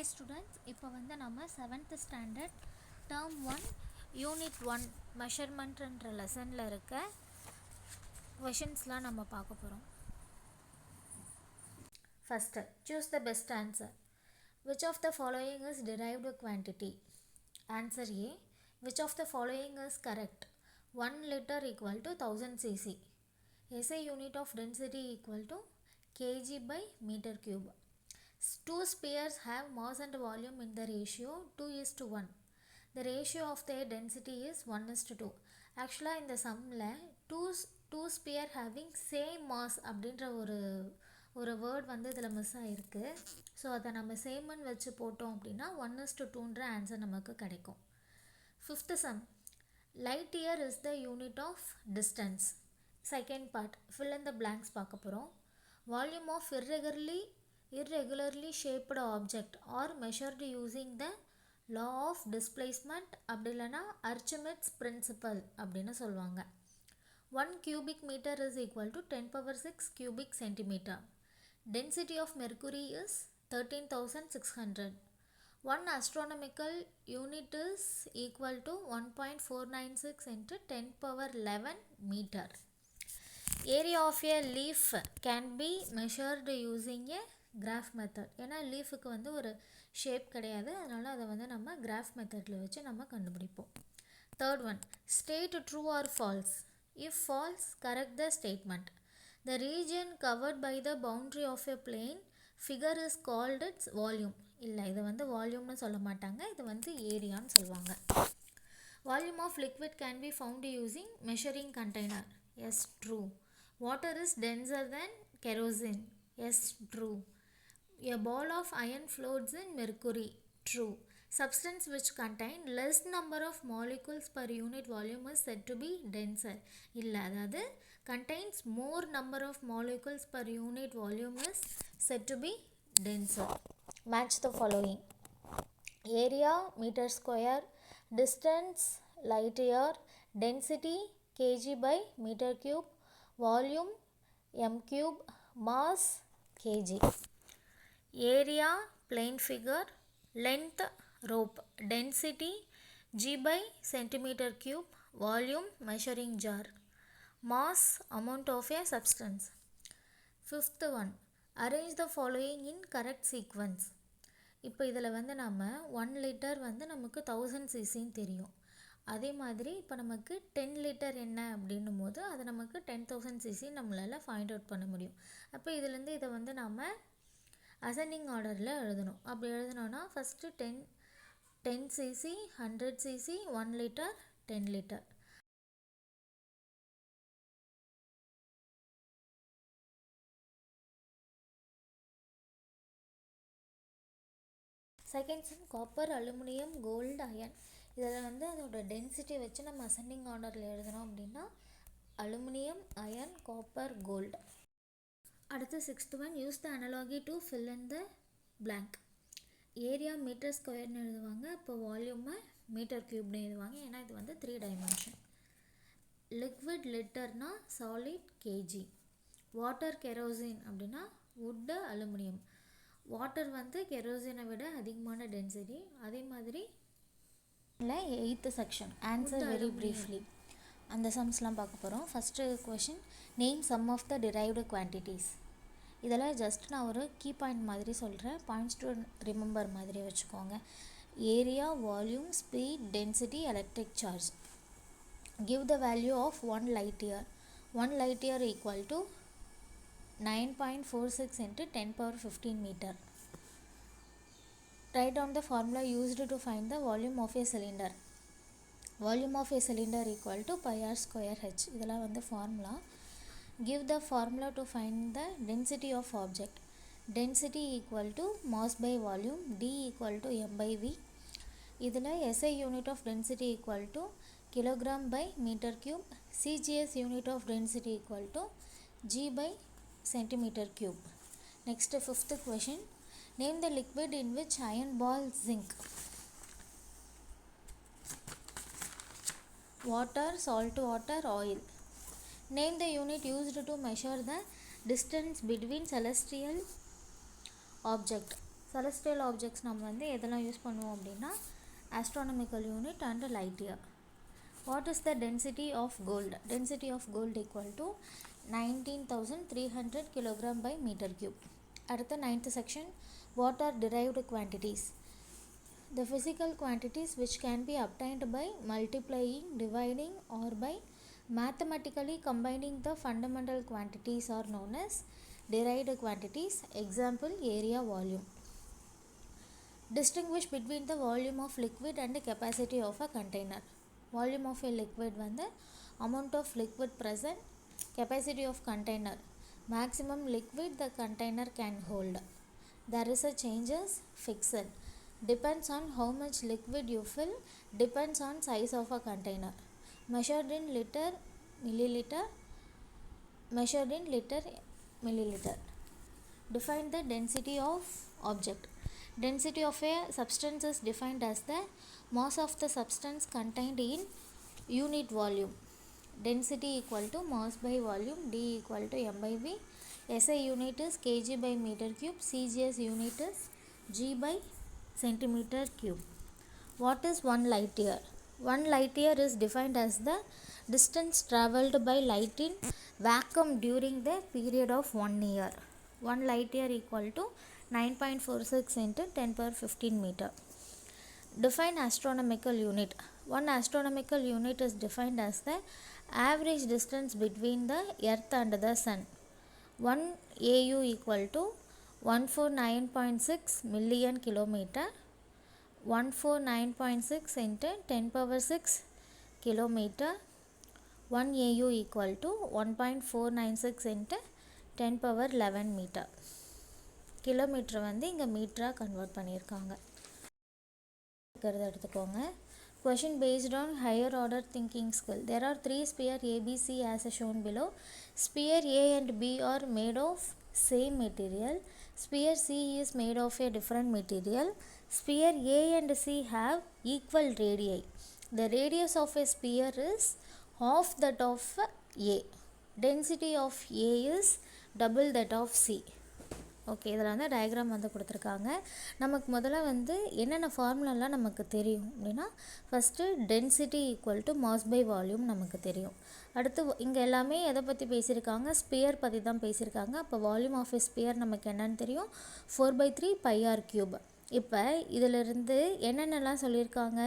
Hi students, இப்போ வந்து நம்ம 7th standard term 1 unit 1 measurement என்ற லெசனில் இருக்க questions-லாம் நம்ம பார்க்க போகிறோம். First, choose the best answer. Which of the following is derived quantity? Answer A. Which of the following is correct? 1 liter equal to 1000 cc. SI unit of density equal to kg by meter cube. Two spheres have mass and volume in the ratio 2:1. The ratio of their density is 1:2. Actually இந்த சம்மில் two sphere having same mass அப்படின்ற ஒரு word வந்து இதில் miss ஆகிருக்கு. So அதை நம்ம சேம்னு வச்சு போட்டோம் அப்படின்னா 1:2ன்ற ஆன்சர் நமக்கு கிடைக்கும். Fifth sum. Light year is the unit of distance. Second part, fill in the blanks பார்க்க போகிறோம். Volume of irregularly shaped object are measured using the law of displacement அப்படி இல்லைனா Archimedes principle அப்படின்னு சொல்லுவாங்க. 1 cubic meter is equal to 10 power 6 cubic centimeter. Density of mercury is 13,600. One astronomical unit is equal to 1.496 into 10 power 11 meter. Area of a leaf can be measured using a graph method. ஏன்னா லீஃபுக்கு வந்து ஒரு shape கிடையாது, அதனால் அதை வந்து நம்ம graph மெத்தடில் வச்சு நம்ம கண்டுபிடிப்போம். Third one, state true or false. If false, correct the statement. The region covered by the boundary of a plane figure is called its volume. இல்லை, இது வந்து வால்யூம்னு சொல்ல மாட்டாங்க, இது வந்து ஏரியான்னு சொல்லுவாங்க. Volume of liquid can be found using measuring container. Yes, true. Water is denser than kerosene. Yes, true. A ball of iron floats in mercury. True. Substance which contain less number of molecules per unit volume is said to be denser. இல்லை, அதாவது contains more number of molecules per unit volume is said to be denser. Match the following. Area meter square, distance light year, density kg by meter cube, volume m cube, mass kg. Area plane figure, length rope, density g by centimeter cube, volume measuring jar, mass amount of a substance. Fifth one, arrange the following in correct sequence. இப்போ இதில் வந்து நம்ம 1 litre வந்து நமக்கு 1000 சிசின்னு தெரியும். அதே மாதிரி இப்போ நமக்கு 10 லிட்டர் என்ன அப்படின்னும் போது அது நமக்கு 10,000 சிசி நம்மளால் ஃபைண்ட் அவுட் பண்ண முடியும். அப்போ இதுலேருந்து இதை வந்து நம்ம அசெண்டிங் ஆர்டரில் எழுதணும். அப்படி எழுதணும்னா first 10 cc, 100 cc, 1 litre, 10 litre. Second sum, copper, aluminium, gold, iron. இதில் வந்து அதோட டென்சிட்டி வச்சு நம்ம அசெண்டிங் ஆர்டரில் எழுதணும் அப்படின்னா அலுமினியம், அயன், காப்பர், கோல்டு. அடுத்து sixth one, use the analogy to fill in the blank. Area metre ஸ்கொயர்னு எழுதுவாங்க, இப்போ வால்யூமை மீட்டர் க்யூப்னு எழுதுவாங்க, ஏன்னா இது வந்து 3 டைமென்ஷன். லிக்விட் லிட்டர்னா சாலிட் கேஜி. வாட்டர் கெரோசின் அப்படின்னா வுட்டு, அலுமினியம். வாட்டர் வந்து கெரோசினை விட அதிகமான டென்சிட்டி. அதே மாதிரி இல்லை, 8th section answer very briefly அந்த சம்ஸ்லாம் பார்க்க போகிறோம். First question, name some of the derived quantities. இதெல்லாம் ஜஸ்ட் நான் ஒரு கீ பாயிண்ட் மாதிரி சொல்கிறேன், பாயிண்ட்ஸ் டு ரிமெம்பர் மாதிரி வச்சுக்கோங்க. Area, volume, speed, density, electric charge. Give the value of 1 light year. 1 light year equal to 9.46 into 10 power 15 meter. Write down the formula used to find the volume of a cylinder. Volume of a cylinder equal to pi r square h. இதெல்லாம் வந்து formula. Give the formula to find the density of object. Density equal to mass by volume, D equal to m by v. இதில் SI unit of density equal to kilogram by meter cube. CGS unit of density equal to G by centimeter cube. Next, fifth question, name the liquid in which iron ball zinc. Water, salt water, oil. Name the unit used to measure the distance between celestial object. celestial objects நம்ம வந்து எதெல்லாம் use பண்ணுவோம் அப்படின்னா astronomical unit and light year. What is the density of gold? Density of gold equal to 19,300 kilogram by meter cube. அடுத்த 9th section, what are derived quantities? The physical quantities which can be obtained by multiplying, dividing or by mathematically combining the fundamental quantities are known as derived quantities. Example, area, volume. Distinguish between the volume of liquid and the capacity of a container. Volume of a liquid வந்து amount of liquid present, capacity of container maximum liquid the container can hold. There is a changes fixed, depends on how much liquid you fill, depends on size of a container. Measured in liter, milliliter, measured in liter, milliliter. Define the density of object. Density of a substance is defined as the mass of the substance contained in unit volume. Density equal to mass by volume, D equal to M by V. SI unit is kg by meter cube, CGS unit is G by centimeter cube. What is 1 light year? 1 light year is defined as the distance travelled by light in vacuum during the period of 1 year. 1 light year equal to 9.46 into 10 power 15 meter. Define astronomical unit. One astronomical unit is defined as the average distance between the earth and the sun. 1 AU equal to 149.6 million kilometer. 149.6 into 10 power 6 kilometer. 1 AU equal to 1.496 into 10 power 11 meter. Kilometre வந்து இங்கே மீட்டராக convert பண்ணியிருக்காங்க. எடுத்துக்கோங்க. Question based on higher order thinking skill. There are 3 sphere ABC as shown below. Sphere A and B are made of same material. Sphere C is made of a different material. Sphere A and C have equal radii. The radius of a sphere is half that of A. Density of A is double that of C. Okay, இதில் வந்து diagram வந்து கொடுத்துருக்காங்க. நமக்கு முதல்ல வந்து என்னென்ன ஃபார்முலாலாம் நமக்கு தெரியும் அப்படின்னா, first density equal to mass by volume நமக்கு தெரியும். அடுத்து இங்கே எல்லாமே எதை பற்றி பேசியிருக்காங்க, ஸ்பியர் பற்றி தான் பேசியிருக்காங்க. அப்போ வால்யூம் ஆஃப் எ ஸ்பியர் நமக்கு என்னன்னு தெரியும், 4/3 πr கியூப். இப்போ இதிலிருந்து என்னென்னலாம் சொல்லியிருக்காங்க,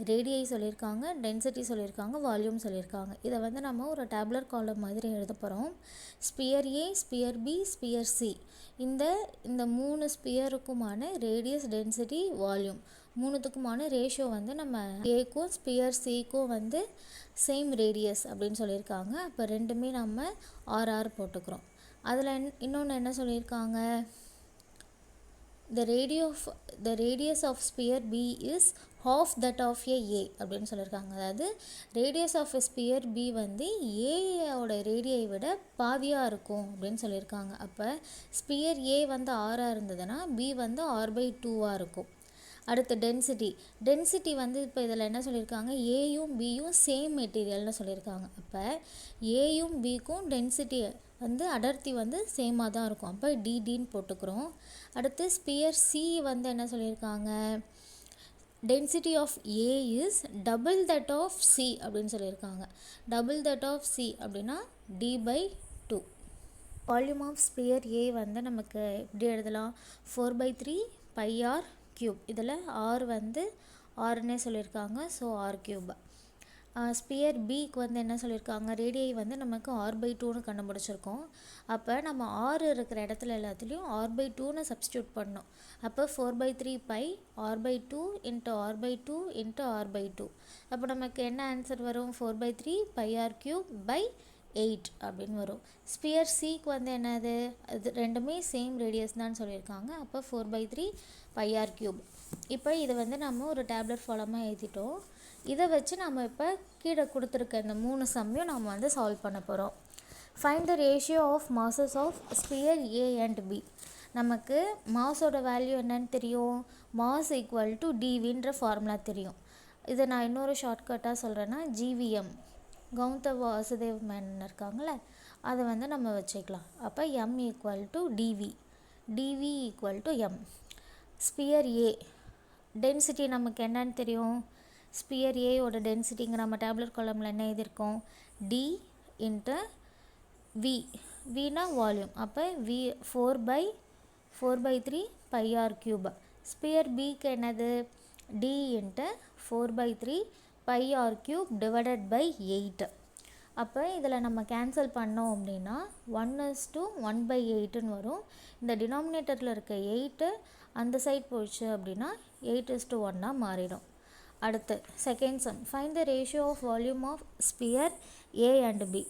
ரேடியை சொல்லியிருக்காங்க, டென்சிட்டி சொல்லியிருக்காங்க, வால்யூம் சொல்லியிருக்காங்க. இதை வந்து நம்ம ஒரு டேப்லர் காலம் மாதிரி எழுத போகிறோம். Sphere A, sphere B, sphere C, இந்த 3 ஸ்பியருக்குமான ரேடியஸ், டென்சிட்டி, வால்யூம் மூணுத்துக்குமான ரேஷியோ வந்து நம்ம ஏக்கும் ஸ்பியர் சிக்கும் வந்து சேம் ரேடியஸ் அப்படின்னு சொல்லியிருக்காங்க. அப்போ ரெண்டுமே நம்ம RR போட்டுக்கிறோம். அதில் இன்னொன்று என்ன சொல்லியிருக்காங்க, the radius of sphere B is half that of a அப்படின்னு சொல்லியிருக்காங்க. அதாவது radius of a sphere B வந்து ஏயோட ரேடியை விட பாதியாக இருக்கும் அப்படின்னு சொல்லியிருக்காங்க. அப்போ ஸ்பியர் A வந்து ஆறாக இருந்ததுன்னா B வந்து R/2 இருக்கும். அடுத்து டென்சிட்டி வந்து இப்போ இதில் என்ன சொல்லியிருக்காங்க, ஏயும் பியும் சேம் மெட்டீரியல்னு சொல்லியிருக்காங்க. அப்போ ஏயும் பிக்கும் டென்சிட்டி வந்து அடர்த்தி வந்து சேமாக தான் இருக்கும். அப்போ டிடின்னு போட்டுக்கிறோம். அடுத்து ஸ்பியர் சி வந்து என்ன சொல்லியிருக்காங்க, density of A is double that of C அப்படின்னு சொல்லியிருக்காங்க. டபுள் தட் ஆஃப் சி அப்படின்னா D/2. Volume of sphere A வந்து நமக்கு எப்படி எழுதலாம், 4/3 πr கியூப். இதில் ஆர் வந்து ஆறுன்னே சொல்லியிருக்காங்க, ஸோ ஆர் கியூப். ஸ்பியர் பிக்கு வந்து என்ன சொல்லியிருக்காங்க, ரேடியை வந்து நமக்கு R/2ன்னு கண்டுபிடிச்சிருக்கோம். அப்போ நம்ம ஆர் இருக்கிற இடத்துல எல்லாத்துலேயும் R/2ன்னு சப்ஸ்டியூட் பண்ணோம். அப்போ 4/3 π R/2 into R/2 into R/2. அப்போ நமக்கு என்ன ஆன்சர் வரும், 4/3 πr3/8 அப்படின்னு வரும். ஸ்பியர் சிக்கு வந்து என்னது, அது ரெண்டுமே சேம் ரேடியஸ் தான் சொல்லியிருக்காங்க. அப்போ 4/3 πr3. இப்போ இதை வந்து நம்ம ஒரு டேப்லெட் ஃபார்மாக எழுதிட்டோம். இதை வச்சு நம்ம இப்போ கீழே கொடுத்துருக்க இந்த 3 சம்மையும் நம்ம வந்து சால்வ் பண்ண போகிறோம். Find the ratio of masses of sphere A and B. நமக்கு மாஸோட வேல்யூ என்னன்னு தெரியும், மாஸ் ஈக்குவல் டு டிவின்ற ஃபார்முலா தெரியும். இதை நான் இன்னொரு ஷார்ட்கட்டாக சொல்கிறேன்னா GVM, கௌத வாசுதேவ் மேனன் இருக்காங்களே, அதை வந்து நம்ம வச்சுக்கலாம். அப்போ M equal to D V, D V equal to M. Sphere A density நமக்கு என்னன்னு தெரியும். ஸ்பியர் ஏயோட டென்சிட்டிங்க நம்ம டேப்லெட் காலமில் என்ன எழுதியிருக்கோம், டி இன்ட்டு வி. வினா வால்யூம். அப்போ வி 4/3 πr கியூப். ஸ்பியர் பிக்கு என்னது, D into 4/3 πr cube divided by 8. அப்போ இதில் நம்ம கேன்சல் பண்ணோம் அப்படின்னா 1:1/8ன்னு வரும். இந்த டினாமினேட்டரில் இருக்க 8 அந்த சைட் போயிடுச்சு அப்படின்னா 8:1 மாறிடும். அடுத்து second sum, find the ratio of volume of sphere A and B.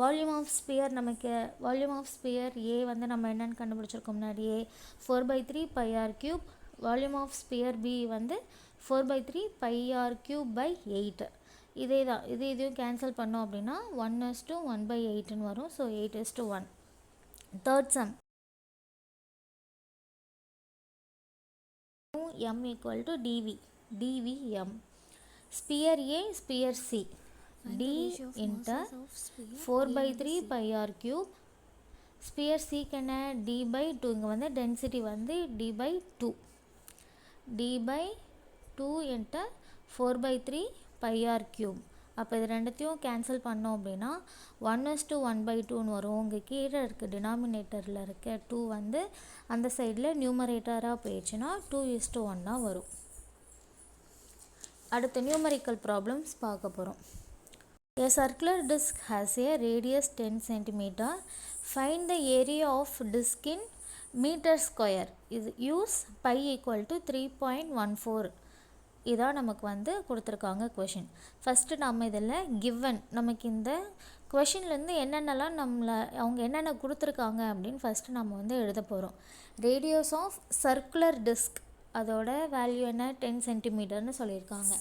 Volume of sphere நமக்கு வால்யூம் ஆஃப் ஸ்பியர் ஏ வந்து நம்ம என்னென்னு கண்டுபிடிச்சிருக்கோம் முன்னாடியே 4/3 πr cube. Volume of sphere B வந்து 4/3 πr கியூப் பை 8. இதே தான், இதையும் கேன்சல் பண்ணோம் அப்படின்னா 1:1/8ன்னு வரும். So 8:1. Third sum, m equal to dv m. Sphere A sphere C, d into 4/3 πr cube. Sphere சிக்கு என்ன, d/2. இங்கே வந்து டென்சிட்டி வந்து d/2 into 4/3 πr கியூப். அப்போ இது ரெண்டுத்தையும் கேன்சல் பண்ணோம் அப்படின்னா 1:1/2ன்னு வரும். உங்கள் கீழே இருக்க டினாமினேட்டரில் இருக்க 2 வந்து அந்த சைடில் நியூமரேட்டராக போயிடுச்சுன்னா 2:1 வரும். அடுத்து நியூமரிக்கல் ப்ராப்ளம்ஸ் பார்க்க போகிறோம். A circular disc has a radius 10 cm. Find the area of disc in meter square. Use pi equal to 3.14. இதான் நமக்கு வந்து கொடுத்துருக்காங்க கொஷின். ஃபஸ்ட்டு நம்ம இதில் கிவன் நமக்கு இந்த கொஷின்லேருந்து என்னென்னலாம் அவங்க என்னென்ன கொடுத்துருக்காங்க அப்படின்னு ஃபஸ்ட்டு நம்ம வந்து எழுத போகிறோம். ரேடியஸ் ஆஃப் சர்க்குலர் டிஸ்க் அதோட வேல்யூ என்ன, 10 சென்டிமீட்டர்னு சொல்லியிருக்காங்க.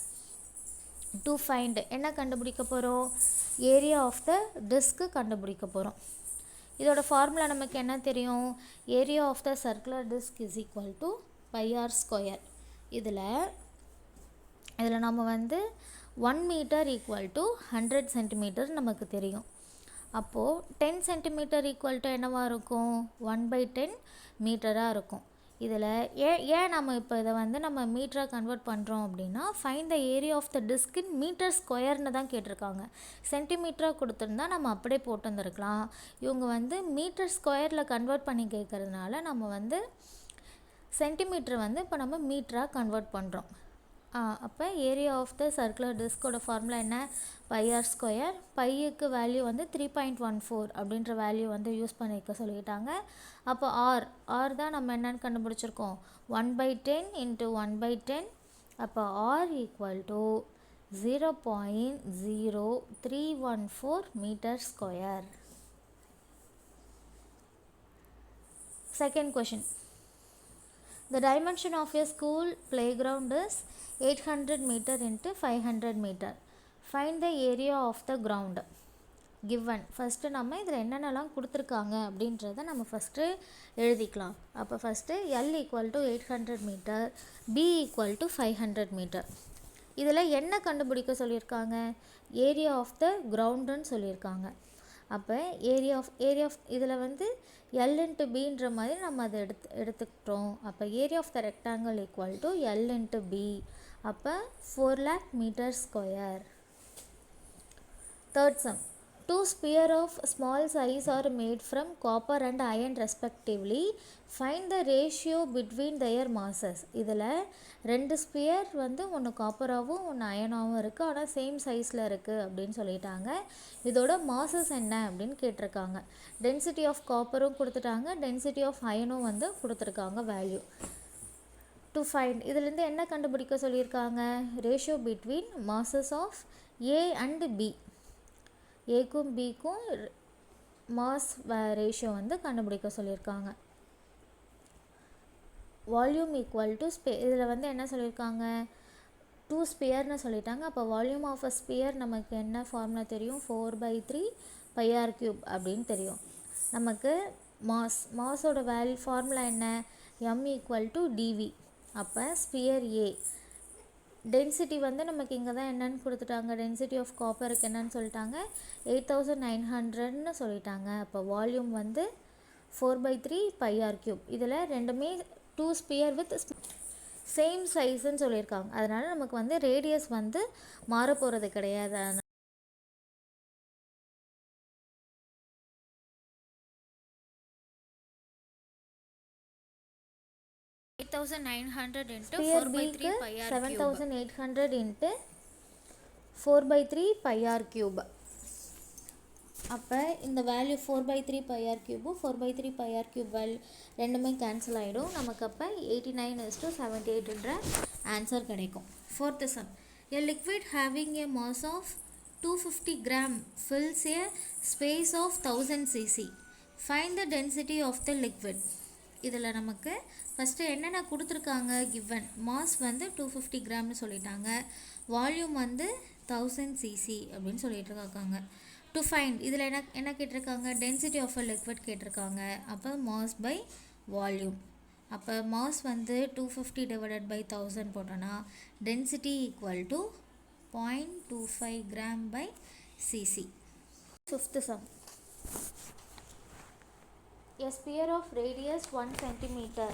டு ஃபைண்ட் என்ன கண்டுபிடிக்க போகிறோம், ஏரியா ஆஃப் த டிஸ்க்கு கண்டுபிடிக்க போகிறோம். இதோட ஃபார்முலா நமக்கு என்ன தெரியும், area of the circular disc is equal to πr square. இதில் நம்ம வந்து 1 மீட்டர் ஈக்குவல் டு 100 சென்டிமீட்டர் நமக்கு தெரியும். அப்போது 10 சென்டிமீட்டர் ஈக்குவல் டு என்னவாக இருக்கும், 1/10 மீட்டராக இருக்கும். இதில் ஏன் நம்ம இப்போ இதை வந்து நம்ம மீட்டராக கன்வெர்ட் பண்ணுறோம் அப்படின்னா, find the area of the disc in metre ஸ்கொயர்னு தான் கேட்டிருக்காங்க. சென்டிமீட்டராக கொடுத்துருந்தா நம்ம அப்படியே போட்டு வந்துருக்கலாம். இவங்க வந்து மீட்டர் ஸ்கொயரில் கன்வெர்ட் பண்ணி கேட்குறதுனால நம்ம வந்து சென்டிமீட்டர் வந்து இப்போ நம்ம மீட்டராக கன்வெர்ட் பண்ணுறோம். அப்போ ஏரியா ஆஃப் த சர்க்குலர் டிஸ்கோட ஃபார்முலா என்ன, πr ஸ்கொயர். பையுக்கு வேல்யூ வந்து 3.14 அப்படின்ற வேல்யூ வந்து யூஸ் பண்ணிக்க சொல்லிட்டாங்க. அப்போ ஆர் தான் நம்ம என்னென்னு கண்டுபிடிச்சிருக்கோம், 1/10 இன்ட்டு 1/10. அப்போ R equal to 0.0314 metre square. Second question, the dimension of a school playground is 800 meter into 500 meter. Find the area of the ground given. First நம்ம இதில் என்னென்னலாம் கொடுத்துருக்காங்க அப்படின்றத நம்ம ஃபஸ்ட்டு எழுதிக்கலாம். அப்போ first L equal to 800 metre, B equal to 500 metre. இதில் என்ன கண்டுபிடிக்க சொல்லியிருக்காங்க, ஏரியா ஆஃப் த கிரவுண்டுன்னு சொல்லியிருக்காங்க. அப்போ ஏரியா ஆஃப் இதில் வந்து L இன்ட்டு பின்ற மாதிரி நம்ம அதை எடுத்துக்கிட்டோம். அப்போ area of the rectangle equal to L into B. அப்போ 4 lakh metre square. Third sum, 2 spheres of small size are made from copper and iron respectively. Find the ratio between their masses. இதில் 2 sphere வந்து ஒன்று காப்பராகவும் ஒன்று அயனாகவும் இருக்குது, ஆனால் same சைஸில் இருக்குது அப்படின்னு சொல்லிட்டாங்க. இதோட மாசஸ் என்ன அப்படின்னு கேட்டிருக்காங்க. டென்சிட்டி ஆஃப் காப்பரும் கொடுத்துட்டாங்க, டென்சிட்டி ஆஃப் அயனும் வந்து கொடுத்துருக்காங்க வேல்யூ. டு ஃபைண்ட் இதுலேருந்து என்ன கண்டுபிடிக்க சொல்லியிருக்காங்க, ratio between masses of A and B. ஏக்கும் பிக்கும் மாஸ் ரேஷியோ வந்து கண்டுபிடிக்க சொல்லியிருக்காங்க. வால்யூம் ஈக்குவல் டு இதில் வந்து என்ன சொல்லியிருக்காங்க, 2 ஸ்பியர்னு சொல்லிட்டாங்க. அப்போ வால்யூம் ஆஃப் அ ஸ்பியர் நமக்கு என்ன ஃபார்முலா தெரியும், 4/3 πr கியூப் அப்படின்னு தெரியும். நமக்கு மாஸோட ஃபார்முலா என்ன, m ஈக்குவல் டு டிவி. அப்போ ஸ்பியர் ஏ டென்சிட்டி வந்து நமக்கு இங்கே தான் என்னென்னு கொடுத்துட்டாங்க, டென்சிட்டி ஆஃப் காப்பருக்கு என்னன்னு சொல்லிட்டாங்க, 8900ன்னு சொல்லிட்டாங்க. அப்போ வால்யூம் வந்து 4/3 πr கியூப். இதில் ரெண்டுமே 2 sphere with சேம் சைஸ்ன்னு சொல்லியிருக்காங்க. அதனால் நமக்கு வந்து ரேடியஸ் வந்து மாற போகிறது கிடையாது. 8900 into 4/3 pi r cube. 7800 into 4/3 pi r cube. அப்போ இந்த value 4/3 pi r cube 4/3 pi r cube value ரெண்டுமே கேன்சல் ஆகிடும். நமக்கு அப்போ 89:78 என்ற ஆன்சர் கிடைக்கும். Fourth some. A liquid having a mass of 250 gram fills a space of 1000 cc. Find the density of the liquid. இதில் நமக்கு ஃபஸ்ட்டு என்னென்ன கொடுத்துருக்காங்க, கிவன் மாஸ் வந்து 250 கிராம்னு சொல்லிட்டாங்க, வால்யூம் வந்து 1000 cc அப்படின்னு சொல்லிட்டு இருக்காங்க. டு ஃபைண்ட் இதில் என்ன கேட்டிருக்காங்க, டென்சிட்டி ஆஃப் அ லிக்விட் கேட்டிருக்காங்க. அப்போ மாஸ் பை வால்யூம். அப்போ மாஸ் வந்து 250 டிவைடட் பை 1000 போட்டோன்னா density equal to 0.25 gram by cc. Fifth sum. A sphere of radius 1 centimeter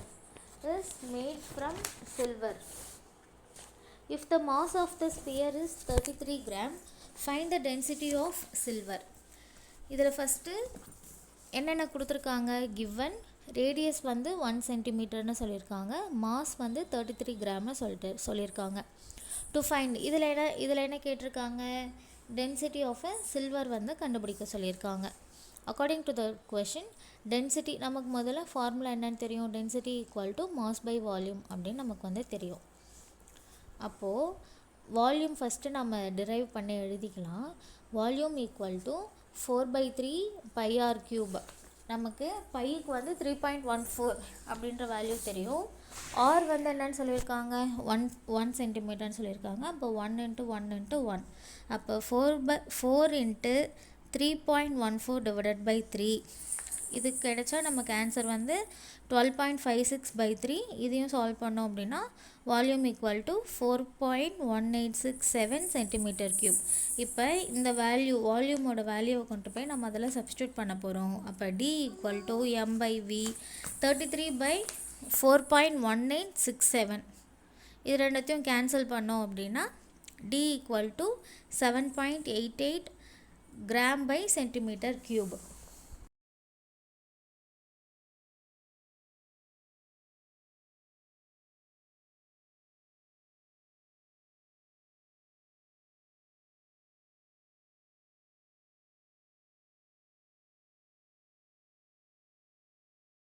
is made from silver. If the mass of the sphere is 33 gram, find the density of silver. இதில் first என்னென்ன கொடுத்துருக்காங்க, given radius வந்து 1 சென்டிமீட்டர்னு சொல்லியிருக்காங்க, mass வந்து 33 கிராம்னு சொல்லியிருக்காங்க. To find இதில் என்ன கேட்டிருக்காங்க, டென்சிட்டி ஆஃப் அ சில்வர் வந்து கண்டுபிடிக்க சொல்லியிருக்காங்க. According to the question density நமக்கு முதல்ல ஃபார்முலா என்னன்னு தெரியும், density equal to mass by volume அப்படின்னு நமக்கு வந்து தெரியும். அப்போது வால்யூம் ஃபஸ்ட்டு நம்ம டிரைவ் பண்ணி எழுதிக்கலாம். Volume equal to 4/3 pi r cube. நமக்கு பைக்கு வந்து 3.14 அப்படின்ற வேல்யூ தெரியும். ஆர் வந்து என்னன்னு சொல்லியிருக்காங்க, 1 சென்டிமீட்டர்னு சொல்லியிருக்காங்க. அப்போ 1 × 1 × 1. அப்போ 4 × 3.14 டிவைடட் பை 3. இது கிடைச்சா நமக்கு ஆன்சர் வந்து 12.56/3. இதையும் சால்வ் பண்ணோம் அப்படின்னா volume equal to 4.1867 centimetre cube. இப்போ இந்த வேல்யூ வால்யூமோட வேல்யூவை கொண்டு போய் நம்ம அதில் சப்ஸ்டியூட் பண்ண போகிறோம். அப்போ டி ஈக்குவல் டு m/v 33/4.1867. இது ரெண்டுத்தையும் கேன்சல் பண்ணோம் அப்படின்னா d equal to 7.88 gram by centimetre cube.